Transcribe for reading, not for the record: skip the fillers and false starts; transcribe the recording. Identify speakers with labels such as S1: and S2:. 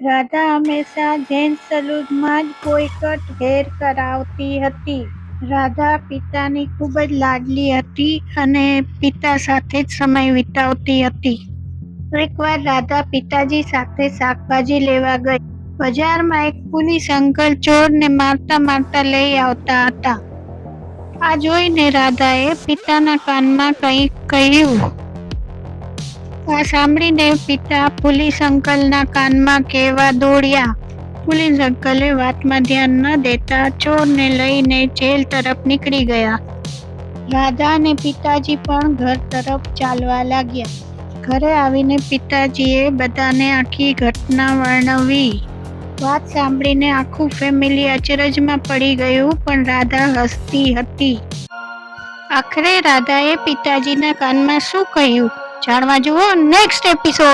S1: રાધા હંમેશા જેન્ટ્સ સલૂનમાં જ કોઈ કટ હેર કરાવતી હતી. રાધા પિતાની ખૂબ જ લાડલી હતી અને પિતા સાથે જ સમય વિતાવતી હતી. એકવાર રાધા પિતાજી સાથે શાકભાજી લેવા ગઈ. બજારમાં એક પોલીસ અંકલ ચોરને મારતા મારતા લઈ આવતા હતા. આ જોઈને રાધાએ પિતાના કાનમાં કંઈક કહ્યું. આ સાંભળીને પિતા પોલીસ અંકલના કાનમાં કહેવા દોડ્યા. પોલીસ અંકલે વાતમાં ધ્યાન ન દેતા ચોરને લઈને જેલ તરફ નીકળી ગયા. રાધા અને પિતાજી પણ ઘર તરફ ચાલવા લાગ્યા. ઘરે આવીને પિતાજીએ બધાને આખી ઘટના વર્ણવી. વાત સાંભળીને આખું ફેમિલી અચરજમાં પડી ગયું, પણ રાધા હસતી હતી. આખરે રાધાએ પિતાજીના કાનમાં શું કહ્યું, જાણવા જુઓ નેક્સ્ટ એપિસોડ.